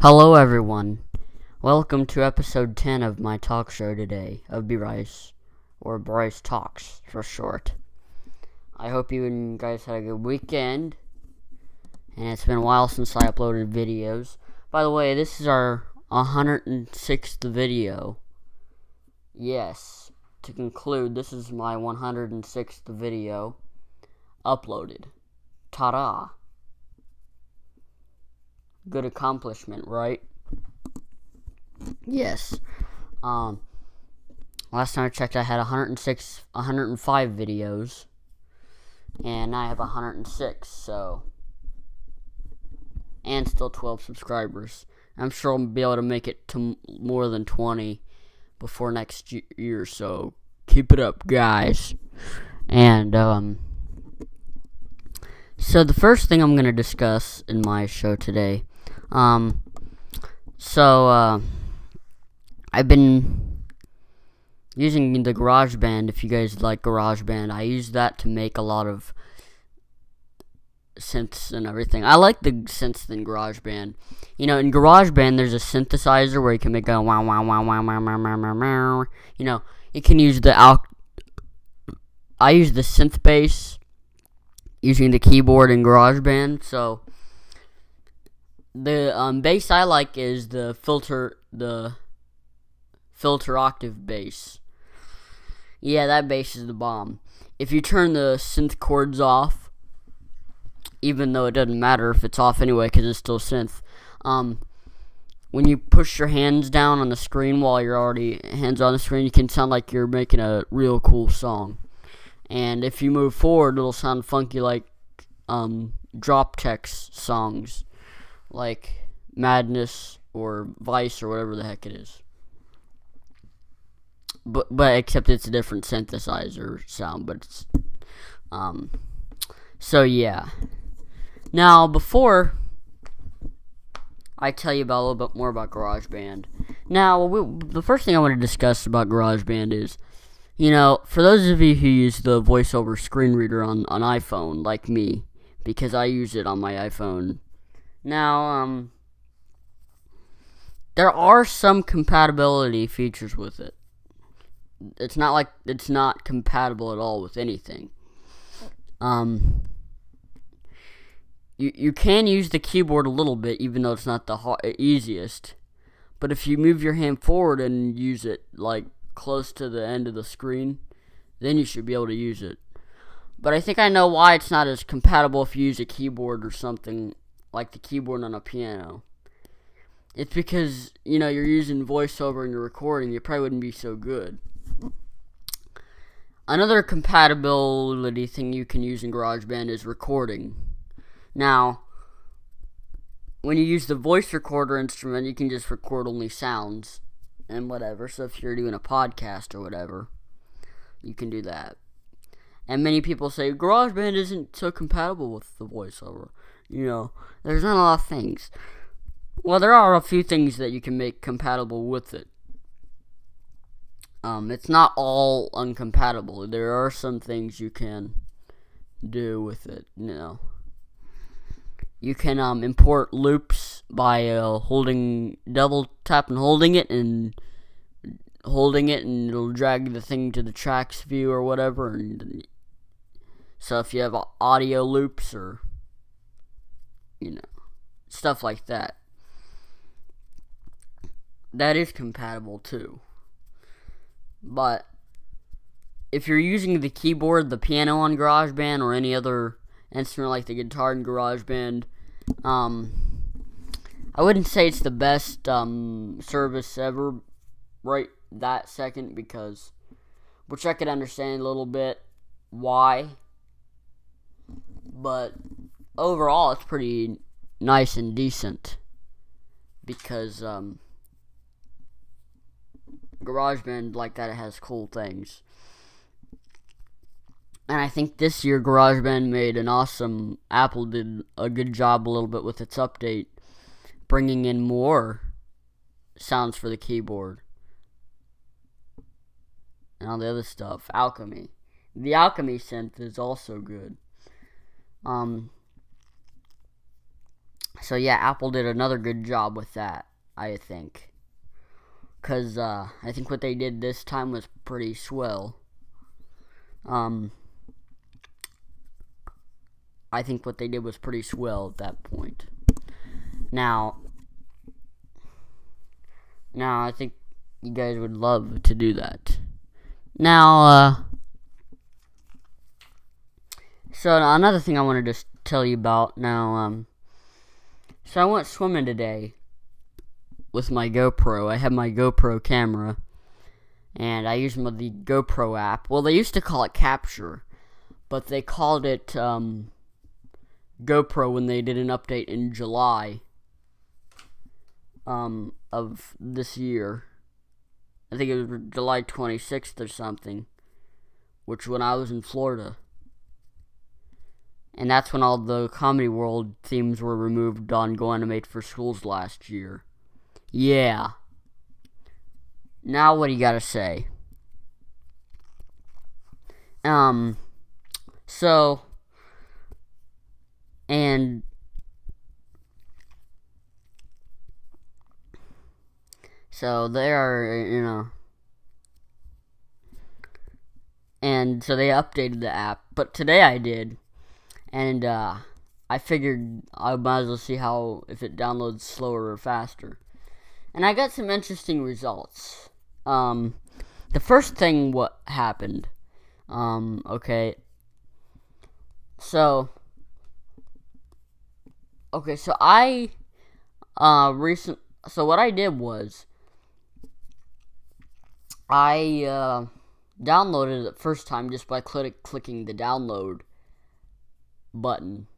Hello everyone, welcome to episode 10 of my talk show today of Bryce, or Bryce Talks for short. I hope you guys had a good weekend, and it's been a while since I uploaded videos. By the way, this is our 106th video. Yes, to conclude, this is my 106th video uploaded. Ta-da! Good accomplishment, right? Yes. Last time I checked, I had 105 videos, and now I have 106, so, and still 12 subscribers. I'm sure I'll be able to make it to more than 20 before next year, so keep it up, guys. And, so the first thing I'm going to discuss in my show today, I've been using the GarageBand. If you guys like GarageBand, I use that to make a lot of synths and everything. I like the synths in GarageBand. You know, in GarageBand, there's a synthesizer where you can make a wow, wow, wow, wow, wow, wow, wow, wow, wow. You know, you can use I use the synth bass using the keyboard in GarageBand, so the bass I like is the filter octave bass. Yeah, that bass is the bomb. If you turn the synth chords off, even though it doesn't matter if it's off anyway because it's still synth, when you push your hands down on the screen while you're already hands on the screen, you can sound like you're making a real cool song. And if you move forward, it'll sound funky like drop text songs like Madness or Vice or whatever the heck it is. But except it's a different synthesizer sound, but it's so yeah. Now before I tell you about a little bit more about GarageBand, now the first thing I want to discuss about GarageBand is, you know, for those of you who use the voiceover screen reader on iPhone, like me, because I use it on my iPhone. Now, there are some compatibility features with it. It's not like it's not compatible at all with anything. You can use the keyboard a little bit, even though it's not the easiest. But if you move your hand forward and use it, like, close to the end of the screen, then you should be able to use it. But I think I know why it's not as compatible if you use a keyboard or something like the keyboard on a piano. It's because, you know, you're using voiceover and you're recording, it probably wouldn't be so good. Another compatibility thing you can use in GarageBand is recording. Now, when you use the voice recorder instrument, you can just record only sounds and whatever. So if you're doing a podcast or whatever, you can do that. And many people say GarageBand isn't so compatible with the voiceover. You know, there's not a lot of things. Well, there are a few things that you can make compatible with it. It's not all uncompatible. There are some things you can do with it. You know, you can import loops by double tap and holding it, and it'll drag the thing to the tracks view or whatever. And so if you have audio loops or, you know, stuff like that, that is compatible too. But if you're using the keyboard, the piano on GarageBand, or any other instrument like the guitar in GarageBand, I wouldn't say it's the best service ever right that second, because, which I could understand a little bit why, but overall it's pretty nice and decent, because GarageBand like that, it has cool things. And I think this year GarageBand made an awesome, Apple did a good job a little bit with its update, bringing in more sounds for the keyboard and all the other stuff. Alchemy. The Alchemy synth is also good. So yeah, Apple did another good job with that, I think. Because I think what they did this time was pretty swell. I think what they did was pretty swell at that point. Now I think you guys would love to do that. Now, so another thing I want to just tell you about now, so I went swimming today with my GoPro. I have my GoPro camera, and I use the GoPro app. Well, they used to call it Capture, but they called it GoPro when they did an update in July of this year. I think it was July 26th or something, which when I was in Florida. And that's when all the Comedy World themes were removed on Go Animate for Schools last year. Yeah. Now what do you gotta say? So, and so they are, and so they updated the app, but today I did, and I figured I might as well see if it downloads slower or faster, and I got some interesting results. The first thing what happened, okay, so I so what I did was I downloaded it the first time just by clicking the download button,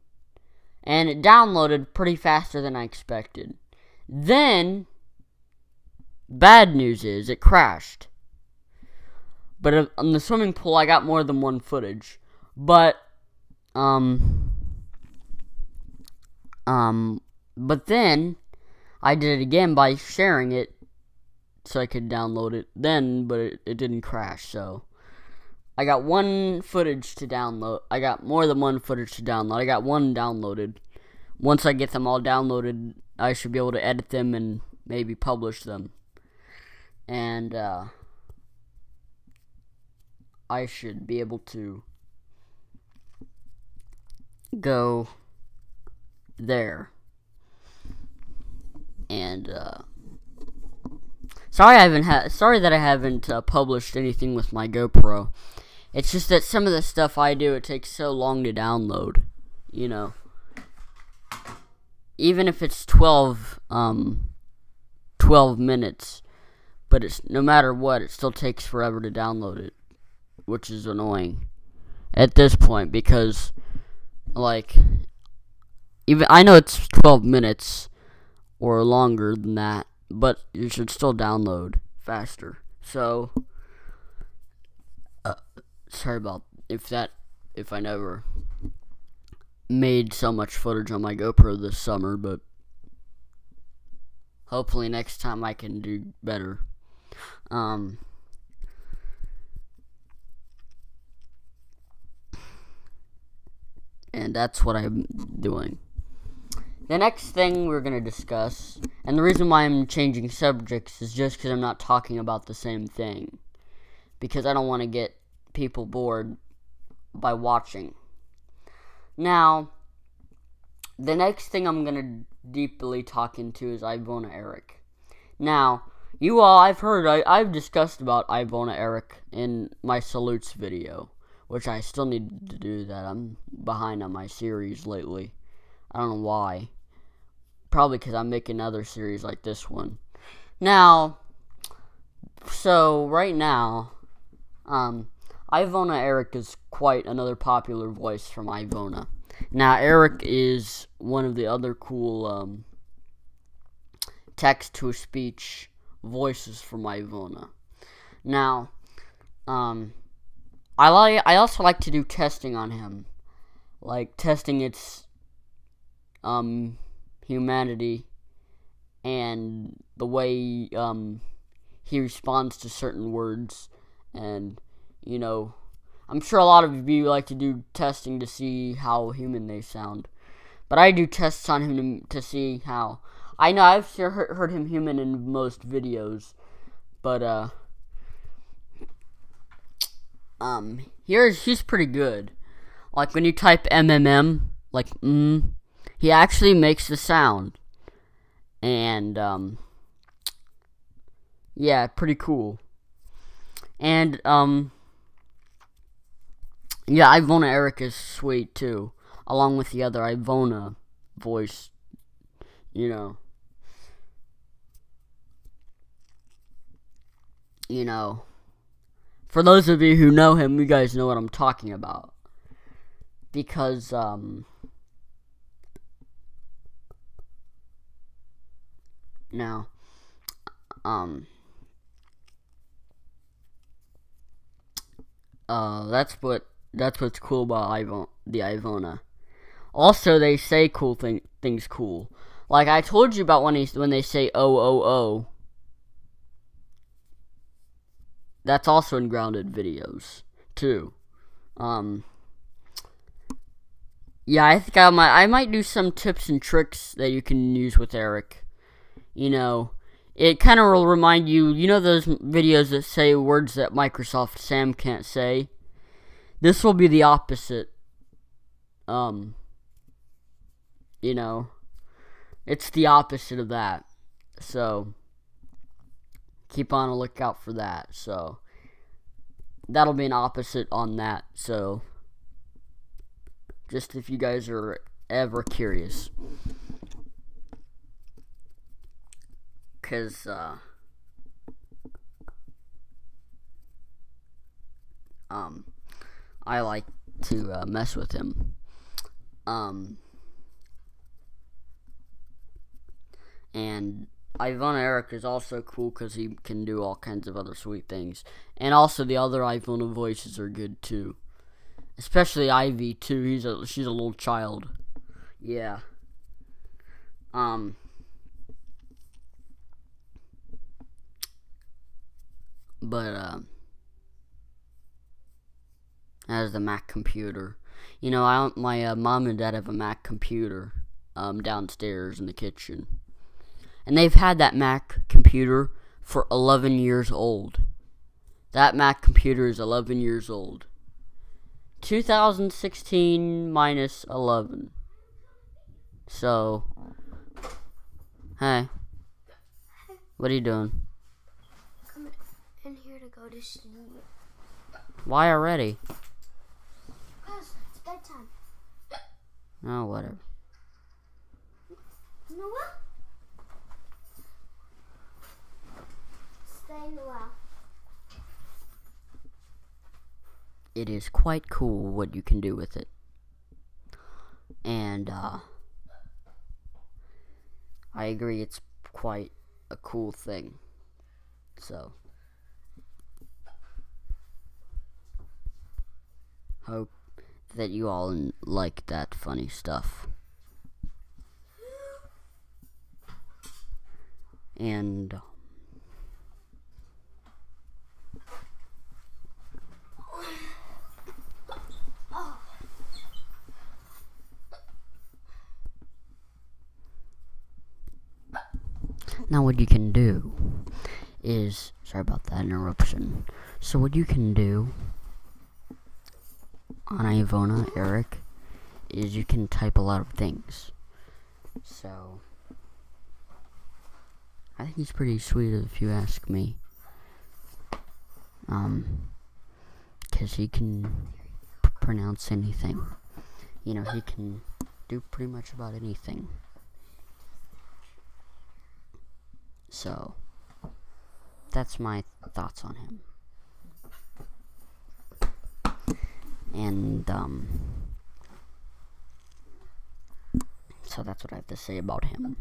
and it downloaded pretty faster than I expected. Then bad news is it crashed. But on the swimming pool I got more than one footage. But then I did it again by sharing it so I could download it then, but it didn't crash. So I got one footage to download. I got more than one footage to download. I got one downloaded. Once I get them all downloaded, I should be able to edit them and maybe publish them. And I should be able to go there. And sorry that I haven't published anything with my GoPro. It's just that some of the stuff I do, it takes so long to download, Even if it's 12 minutes, but it's no matter what, it still takes forever to download it, which is annoying at this point because, even I know it's 12 minutes or longer than that, but you should still download faster. So, sorry about if I never made so much footage on my GoPro this summer, but hopefully next time I can do better. And that's what I'm doing. The next thing we're going to discuss, and the reason why I'm changing subjects is just because I'm not talking about the same thing. Because I don't want to get people bored by watching. Now, the next thing I'm going to deeply talk into is Ivona Eric. Now, I've discussed about Ivona Eric in my salutes video, which I still need to do that. I'm behind on my series lately. I don't know why. Probably because I'm making other series like this one. Now, so right now, Ivona Eric is quite another popular voice from Ivona. Now, Eric is one of the other cool text-to-speech voices from Ivona. Now, I also like to do testing on him, like testing its humanity and the way he responds to certain words, and I'm sure a lot of you like to do testing to see how human they sound. But I do tests on him to see how. I know I've heard him human in most videos, but he's pretty good. Like when you type MMM, like he actually makes the sound, and yeah, pretty cool. And yeah, Ivona Eric is sweet too, along with the other Ivona voice, you know. For those of you who know him, you guys know what I'm talking about. Because, now, that's what's cool about the Ivona. Also, they say cool things cool. Like I told you about when they say oh. That's also in grounded videos too. Yeah, I think I might do some tips and tricks that you can use with Eric. It kind of will remind you. Those videos that say words that Microsoft Sam can't say. This will be the opposite. It's the opposite of that. So keep on a lookout for that. So that'll be an opposite on that. So just if you guys are ever curious. Because I like to mess with him. And Ivona Eric is also cool because he can do all kinds of other sweet things. And also the other Ivona voices are good too. Especially Ivy too. She's a little child. Yeah. But as the Mac computer. My mom and dad have a Mac computer downstairs in the kitchen. And they've had that Mac computer for 11 years old. That Mac computer is 11 years old. 2016 minus 11. So, hey. What are you doing? I'm in here to go to sleep. Why already? Because it's bedtime. Oh, whatever. You know what? Stay in the well. It is quite cool what you can do with it. And, I agree, it's quite a cool thing. So, hope that you all like that funny stuff. And now what you can do is, sorry about that interruption. So what you can do on Ivona Eric is you can type a lot of things. So I think he's pretty sweet if you ask me. Cause he can pronounce anything. He can do pretty much about anything. So that's my thoughts on him. And so that's what I have to say about him.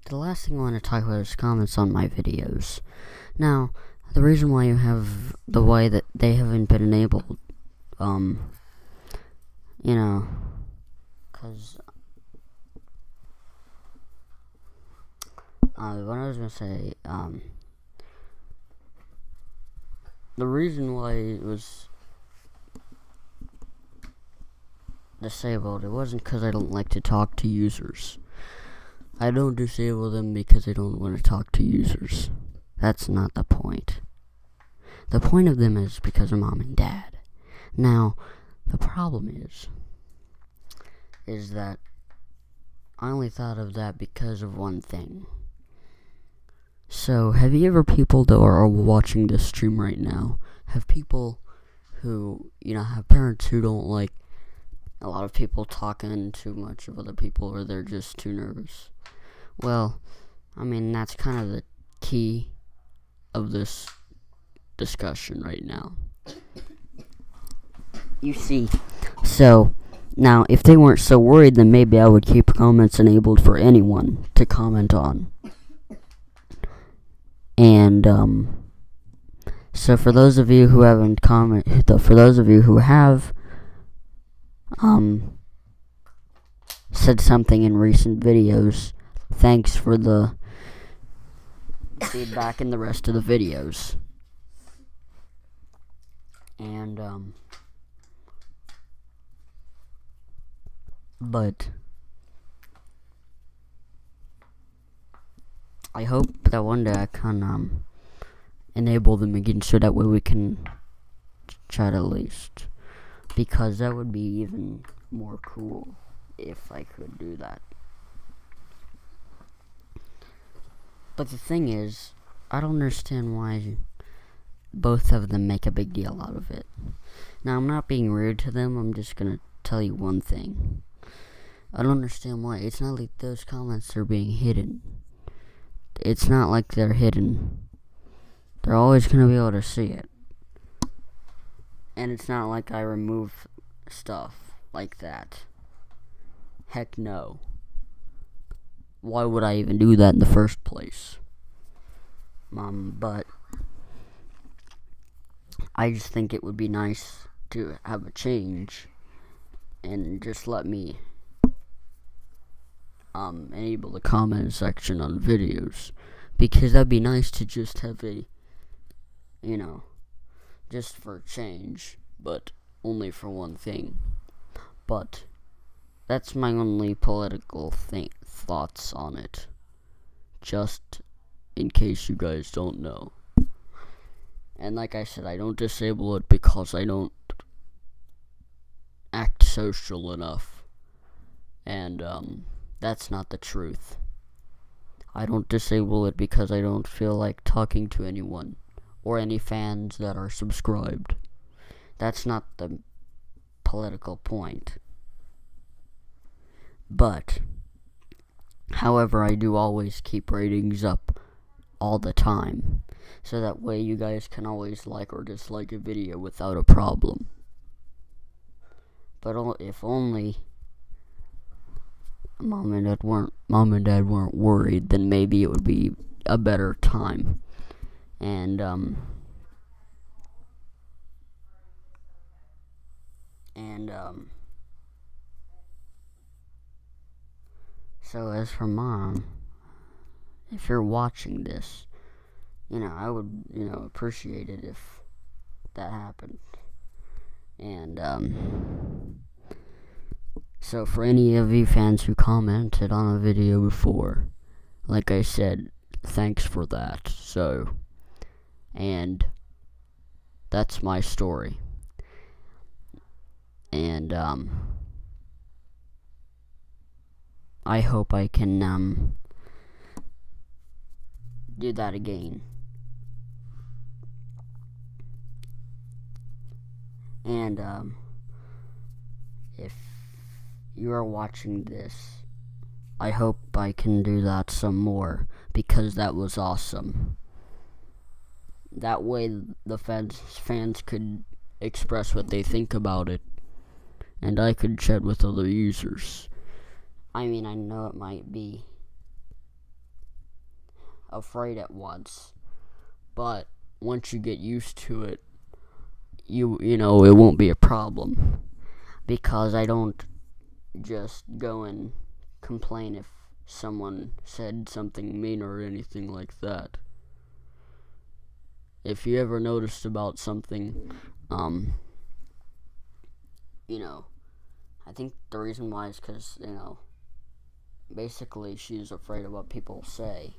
The last thing I want to talk about is comments on my videos. Now, the reason why you have the way that they haven't been enabled, because what I was gonna say, the reason why it was disabled, it wasn't because I don't like to talk to users. I don't disable them because I don't want to talk to users. That's not the point. The point of them is because of mom and dad. Now, the problem is that I only thought of that because of one thing. So, have you ever people that are watching this stream right now, have people who, have parents who don't like a lot of people talking too much of other people, or they're just too nervous? Well, that's kind of the key of this discussion right now. You see, so now if they weren't so worried, then maybe I would keep comments enabled for anyone to comment on. And so for those of you who haven't for those of you who have said something in recent videos, thanks for the feedback in the rest of the videos. And but I hope that one day I can enable them again, so that way we can chat at least, because that would be even more cool if I could do that. But the thing is, I don't understand why both of them make a big deal out of it. Now, I'm not being rude to them, I'm just gonna tell you one thing. I don't understand why. It's not like those comments are being hidden. It's not like they're hidden. They're always gonna be able to see it. And it's not like I remove stuff like that. Heck no. Why would I even do that in the first place? But I just think it would be nice to have a change and just let me enable the comment section on videos, because that'd be nice to just have a, just for a change, but only for one thing. But that's my only political thoughts on it, just in case you guys don't know. And like I said, I don't disable it because I don't act social enough. And that's not the truth. I don't disable it because I don't feel like talking to anyone or any fans that are subscribed. That's not the political point. But however, I do always keep ratings up all the time, so that way you guys can always like or dislike a video without a problem. But if only mom and dad weren't worried, then maybe it would be a better time. And so as for mom, if you're watching this, I would, appreciate it if that happened. And so for any of you fans who commented on a video before, like I said, thanks for that. So, and that's my story. And I hope I can do that again. And if you are watching this, I hope I can do that some more, because that was awesome. That way the fans could express what they think about it, and I could chat with other users. I know it might be afraid at once, but once you get used to it, it won't be a problem, because I don't just go and complain if someone said something mean or anything like that. If you ever noticed about something, I think the reason why is because, basically she's afraid of what people say.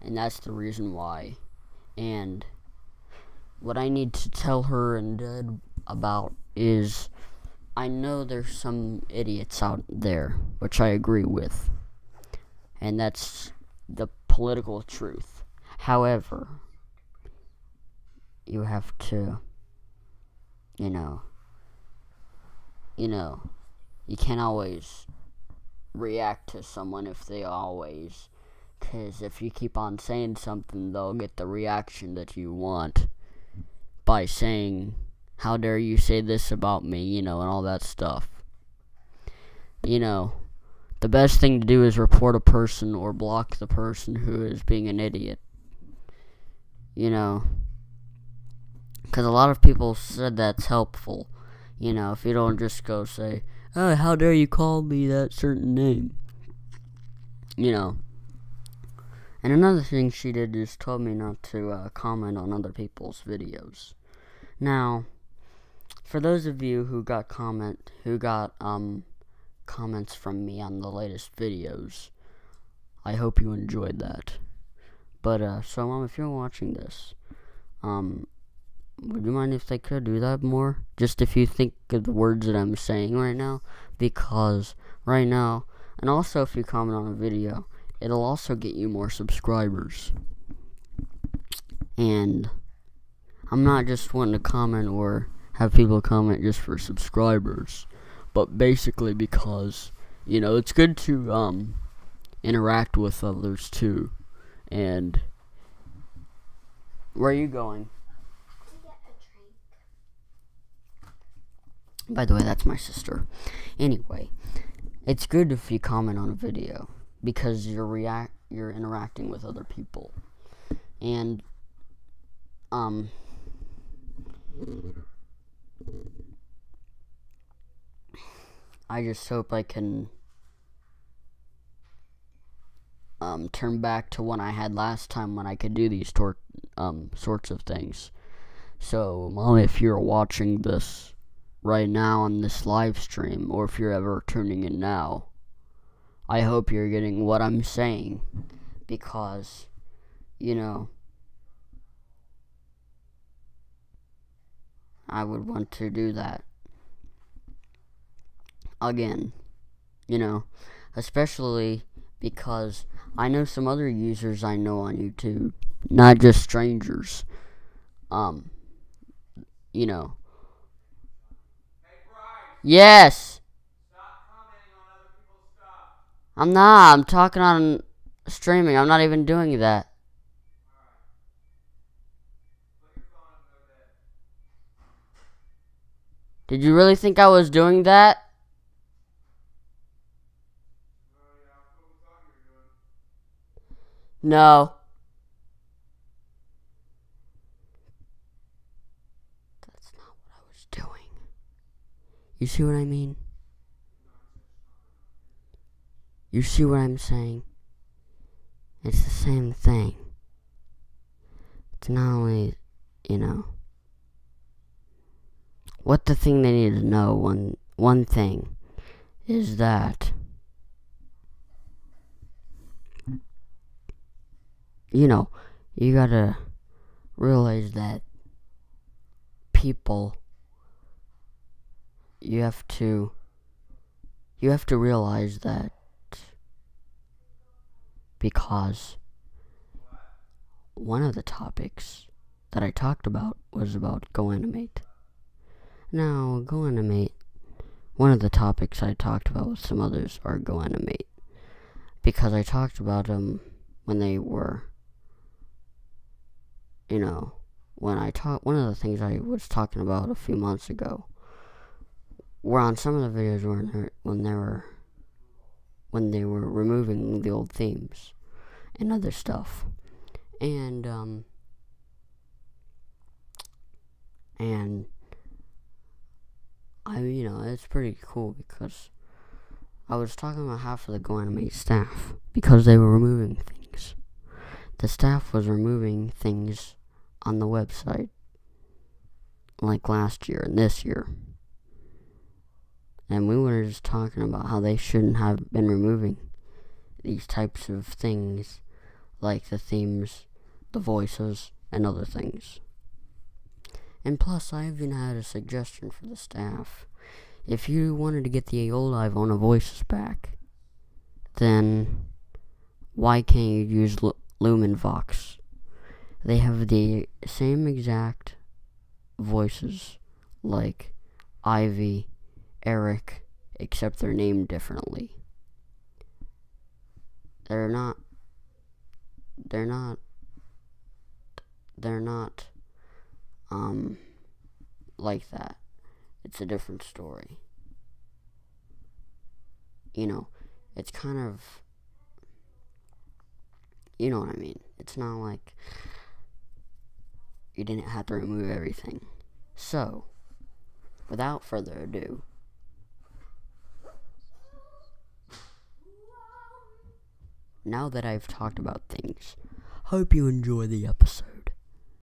And that's the reason why. And what I need to tell her and Dad about is, I know there's some idiots out there, which I agree with. And that's the political truth. However, you have to, you can't always react to someone if they always, because if you keep on saying something, they'll get the reaction that you want by saying, how dare you say this about me, and all that stuff. The best thing to do is report a person or block the person who is being an idiot. Because a lot of people said that's helpful. If you don't just go say, oh, how dare you call me that certain name. And another thing she did is told me not to comment on other people's videos. Now, for those of you who got comments from me on the latest videos, I hope you enjoyed that. But so Mom, if you're watching this, would you mind if they could do that more? Just if you think of the words that I'm saying right now, because right now, and also if you comment on a video, it'll also get you more subscribers. And I'm not just wanting to comment or have people comment just for subscribers, but basically because, it's good to interact with others too. And where are you going? To get a drink. By the way, that's my sister. Anyway, it's good if you comment on a video because you're interacting with other people. And I just hope I can turn back to when I had last time when I could do these sorts of things. So, Mom, if you're watching this right now on this live stream, or if you're ever tuning in now, I hope you're getting what I'm saying, because, I would want to do that again, especially because I know some other users I know on YouTube, not just strangers. Hey, Bryce, Yes, stop commenting on other people's stuff. I'm not. I'm talking on streaming. I'm not even doing that. Alright. Put your phone up and go to bed. Did you really think I was doing that? Oh, yeah, that's what we thought you were doing. No. That's not what I was doing. You see what I mean? You see what I'm saying? It's the same thing. It's not only, what the thing they need to know, one thing, is that, you gotta realize that people, you have to realize that, because one of the topics that I talked about was about Go Animate. Now, Go Animate, one of the topics I talked about with some others are Go Animate, because I talked about them when they were, one of the things I was talking about a few months ago were on some of the videos when they were removing the old themes and other stuff. And it's pretty cool because I was talking about half of the Go Animate staff because they were removing things. The staff was removing things on the website like last year and this year. And we were just talking about how they shouldn't have been removing these types of things, like the themes, the voices, and other things. And plus, I even had a suggestion for the staff. If you wanted to get the old Ivona voices back, then why can't you use LumenVox? They have the same exact voices like Ivy, Eric, except they're named differently. They're not like that. It's a different story. You know, it's kind of, you know what I mean. It's not like you didn't have to remove everything. So, without further ado, now that I've talked about things, hope you enjoy the episode.